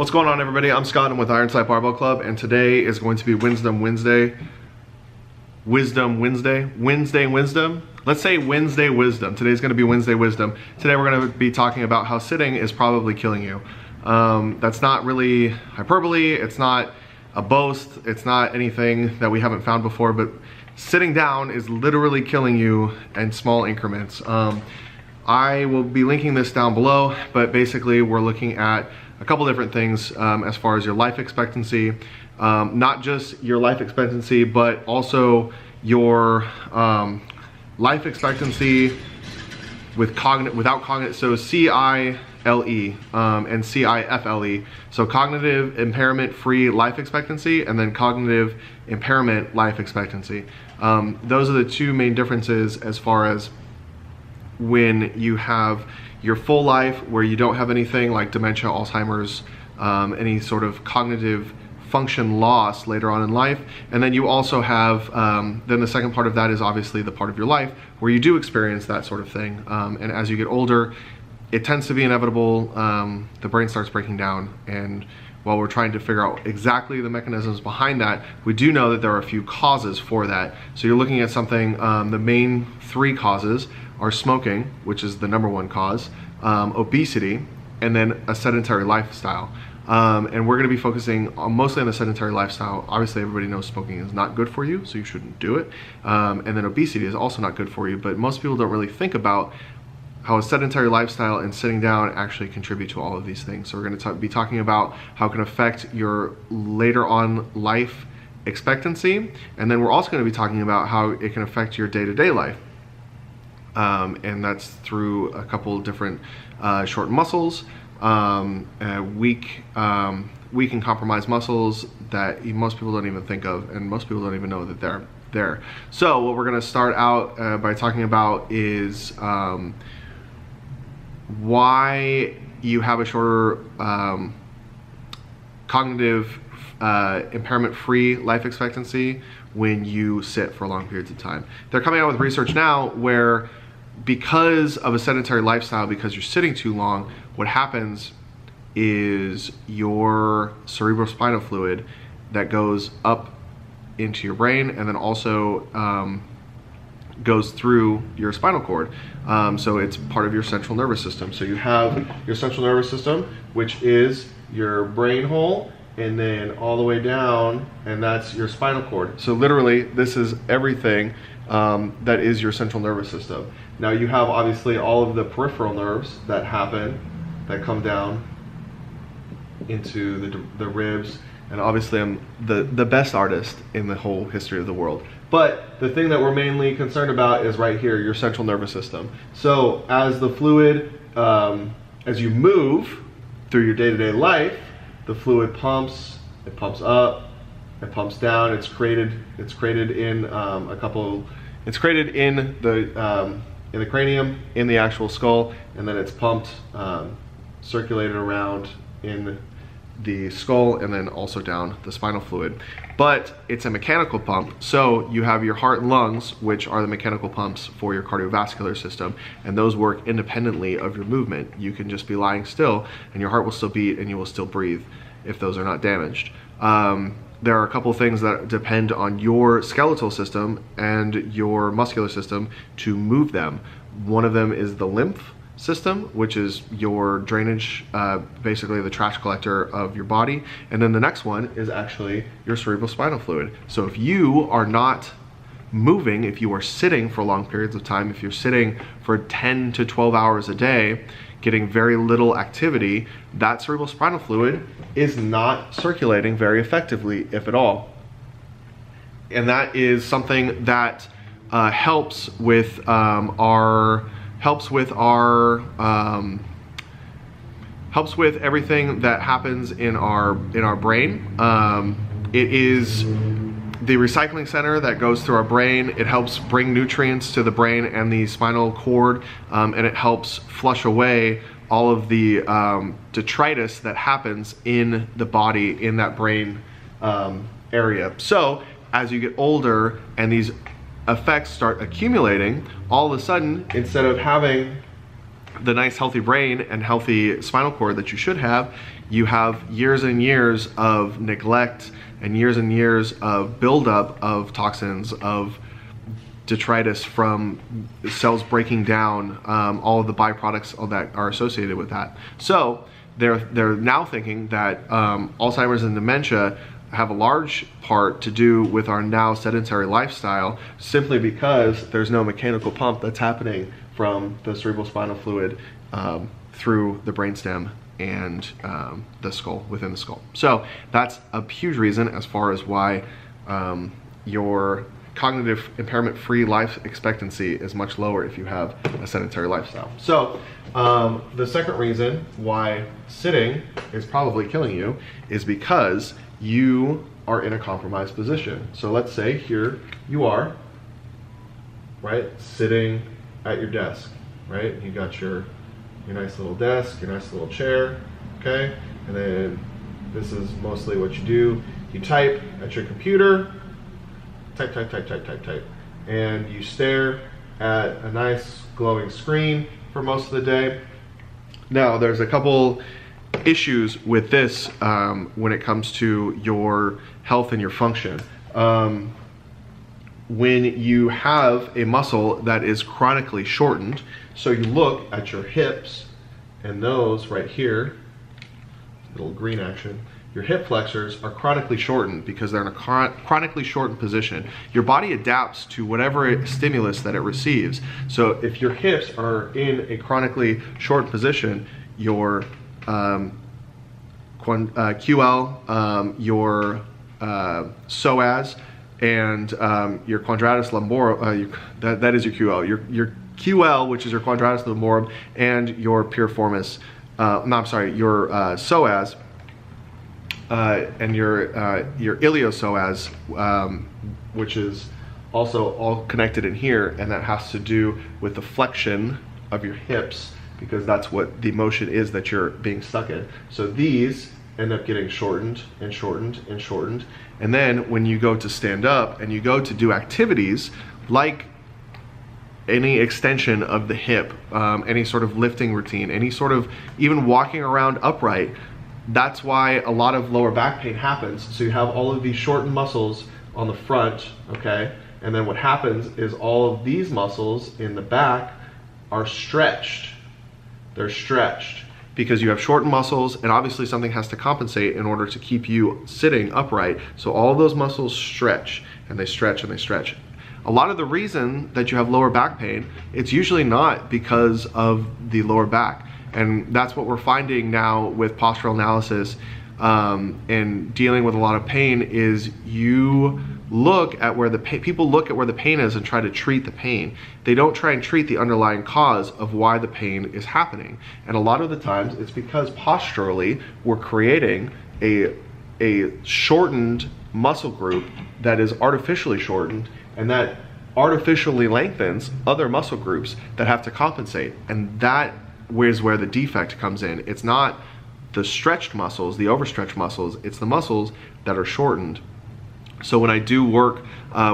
What's going on, everybody? I'm Scott. I'm with Ironside Barbell Club, and today is going to be Wisdom Wednesday. Let's say Wednesday Wisdom. Today's going to be Wednesday Wisdom. Today we're going to be talking about how sitting is probably killing you. That's not really hyperbole. It's not a boast. It's not anything that we haven't found before, but sitting down is literally killing you in small increments. I will be linking this down below, but basically we're looking at a couple different things as far as your life expectancy. Not just your life expectancy, but also your life expectancy without cognitive, so CILE and CIFLE. So cognitive impairment free life expectancy, and then cognitive impairment life expectancy. Those are the two main differences as far as when you have your full life where you don't have anything like dementia, Alzheimer's, any sort of cognitive function loss later on in life. And then you also have, then the second part of that is obviously the part of your life where you do experience that sort of thing. And as you get older, it tends to be inevitable. The brain starts breaking down, and while we're trying to figure out exactly the mechanisms behind that, we do know that there are a few causes for that. So you're looking at something, the main three causes are smoking, which is the #1 cause, obesity, and then a sedentary lifestyle. And we're gonna be focusing mostly on the sedentary lifestyle. Obviously everybody knows smoking is not good for you, so you shouldn't do it. And then obesity is also not good for you, but most people don't really think about how a sedentary lifestyle and sitting down actually contribute to all of these things. So we're gonna be talking about how it can affect your later on life expectancy, and then we're also gonna be talking about how it can affect your day-to-day life. And that's through a couple different shortened muscles, weak and compromised muscles that most people don't even think of, and most people don't even know that they're there. So what we're gonna start out by talking about is why you have a shorter cognitive impairment-free life expectancy when you sit for long periods of time. They're coming out with research now where, because of a sedentary lifestyle, because you're sitting too long, what happens is your cerebrospinal fluid that goes up into your brain and then also goes through your spinal cord. So it's part of your central nervous system. So you have your central nervous system, which is your brain hole, and then all the way down, and that's your spinal cord. So literally, this is everything that is your central nervous system. Now you have obviously all of the peripheral nerves that come down into the ribs, and obviously I'm the best artist in the whole history of the world. But the thing that we're mainly concerned about is right here, your central nervous system. So as the fluid, as you move through your day-to-day life, the fluid pumps, it pumps up, it pumps down. It's created in it's created in the cranium, in the actual skull, and then it's pumped, circulated around in the skull, and then also down the spinal fluid. But it's a mechanical pump, so you have your heart and lungs, which are the mechanical pumps for your cardiovascular system, and those work independently of your movement. You can just be lying still and your heart will still beat and you will still breathe if those are not damaged. There are a couple things that depend on your skeletal system and your muscular system to move them. One of them is the lymph system, which is your drainage, basically the trash collector of your body. And then the next one is actually your cerebrospinal fluid. So if you are not moving, if you are sitting for long periods of time, if you're sitting for 10 to 12 hours a day, getting very little activity, that cerebrospinal fluid is not circulating very effectively, if at all. And that is something that helps with everything that happens in our brain. It is the recycling center that goes through our brain. It helps bring nutrients to the brain and the spinal cord, and it helps flush away all of the detritus that happens in the body, in that brain area. So as you get older and these effects start accumulating, all of a sudden, instead of having the nice healthy brain and healthy spinal cord that you should have, you have years and years of neglect and years of buildup of toxins, of detritus from cells breaking down, all of the byproducts that are associated with that. So they're now thinking that Alzheimer's and dementia have a large part to do with our now sedentary lifestyle, simply because there's no mechanical pump that's happening from the cerebrospinal fluid through the brainstem and the skull, within the skull. So that's a huge reason as far as why your cognitive impairment-free life expectancy is much lower if you have a sedentary lifestyle. So the second reason why sitting is probably killing you is because you are in a compromised position. So let's say here you are, right, sitting at your desk, right? You got your nice little desk, your nice little chair, okay? And then this is mostly what you do. You type at your computer, type, and you stare at a nice glowing screen for most of the day. Now, there's a couple issues with this when it comes to your health and your function. When you have a muscle that is chronically shortened, so you look at your hips and those right here, little green action, your hip flexors are chronically shortened because they're in a chronically shortened position. Your body adapts to whatever stimulus that it receives. So if your hips are in a chronically shortened position, your QL, your psoas, and your quadratus lumborum, that is your QL. Your QL, which is your quadratus lumborum, and your piriformis, your psoas, and your iliopsoas, which is also all connected in here, and that has to do with the flexion of your hips, because that's what the motion is that you're being stuck in. So these end up getting shortened and shortened and shortened. And then when you go to stand up and you go to do activities like any extension of the hip, any sort of lifting routine, any sort of even walking around upright, that's why a lot of lower back pain happens. So you have all of these shortened muscles on the front, okay? And then what happens is all of these muscles in the back are stretched. They're stretched because you have shortened muscles, and obviously something has to compensate in order to keep you sitting upright. So all of those muscles stretch, and they stretch and they stretch. A lot of the reason that you have lower back pain, it's usually not because of the lower back. And that's what we're finding now with postural analysis and dealing with a lot of pain is you look at where the people look at where the pain is and try to treat the pain. They don't try and treat the underlying cause of why the pain is happening. And a lot of the times it's because posturally we're creating a shortened muscle group that is artificially shortened, and that artificially lengthens other muscle groups that have to compensate. And that is where the defect comes in. It's not the stretched muscles, the overstretched muscles, it's the muscles that are shortened. So when I do work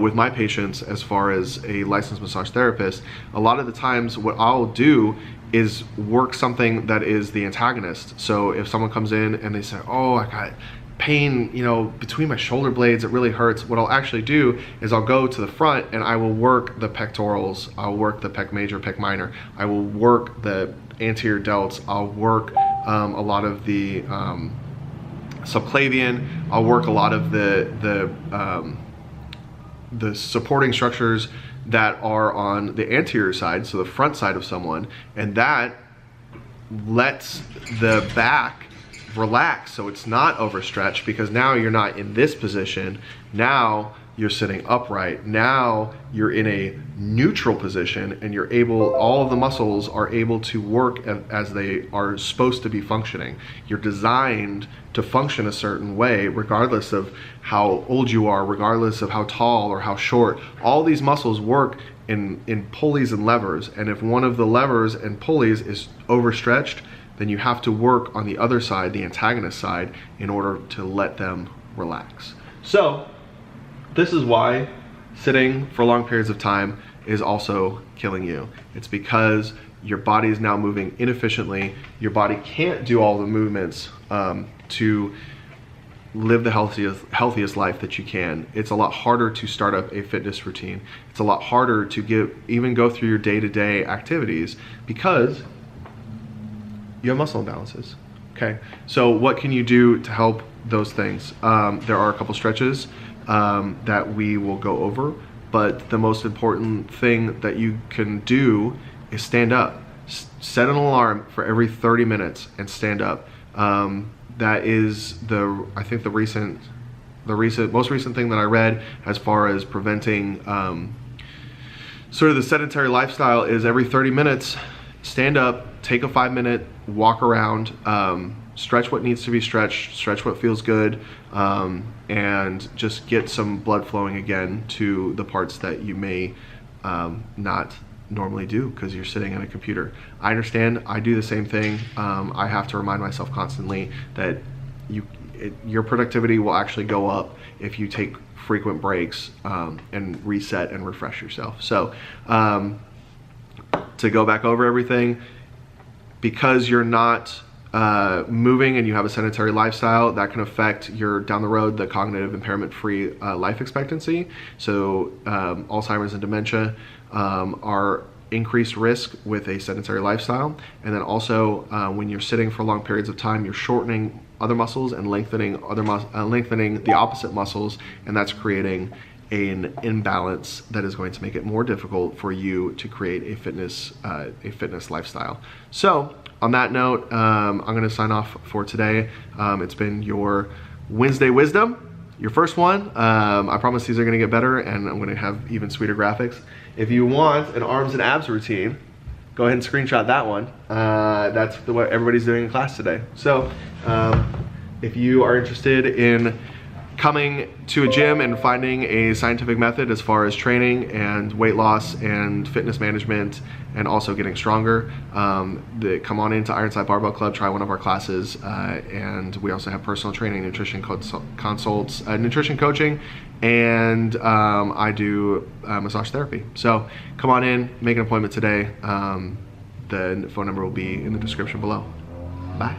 with my patients as far as a licensed massage therapist, a lot of the times what I'll do is work something that is the antagonist. So if someone comes in and they say, oh, I got pain, between my shoulder blades, it really hurts. What I'll actually do is I'll go to the front and I will work the pectorals, I'll work the pec major, pec minor, I will work the anterior delts, I'll work a lot of the subclavian, I'll work a lot of the supporting structures that are on the anterior side, so the front side of someone, and that lets the back relax so it's not overstretched, because now you're not in this position, now you're sitting upright, now you're in a neutral position, and you're able, all of the muscles are able to work as they are supposed to be functioning. You're designed to function a certain way regardless of how old you are, regardless of how tall or how short. All these muscles work in pulleys and levers, and if one of the levers and pulleys is overstretched, then you have to work on the other side, the antagonist side, in order to let them relax. So this is why sitting for long periods of time is also killing you. It's because your body is now moving inefficiently. Your body can't do all the movements to live the healthiest life that you can. It's a lot harder to start up a fitness routine. It's a lot harder to even go through your day-to-day activities because you have muscle imbalances. Okay, so what can you do to help those things? There are a couple stretches that we will go over, but the most important thing that you can do is stand up. Set an alarm for every 30 minutes and stand up. That is I think the most recent thing that I read as far as preventing sort of the sedentary lifestyle is every 30 minutes, stand up, take a 5-minute walk around, stretch what needs to be stretched, stretch what feels good, and just get some blood flowing again to the parts that you may not normally do because you're sitting at a computer. I understand, I do the same thing. I have to remind myself constantly that your productivity will actually go up if you take frequent breaks and reset and refresh yourself. So to go back over everything, because you're not moving and you have a sedentary lifestyle, that can affect your down the road the cognitive impairment-free life expectancy. So Alzheimer's and dementia are increased risk with a sedentary lifestyle. And then also when you're sitting for long periods of time, you're shortening other muscles and lengthening the opposite muscles, and that's creating an imbalance that is going to make it more difficult for you to create a fitness lifestyle. So on that note, I'm going to sign off for today. It's been your Wednesday Wisdom, your first one. I promise these are going to get better, and I'm going to have even sweeter graphics. If you want an arms and abs routine, go ahead and screenshot that one. That's what everybody's doing in class today. So if you are interested in coming to a gym and finding a scientific method as far as training and weight loss and fitness management and also getting stronger, come on into Ironside Barbell Club, try one of our classes, and we also have personal training, nutrition consults, nutrition coaching, and I do massage therapy. So come on in, make an appointment today. The phone number will be in the description below. Bye.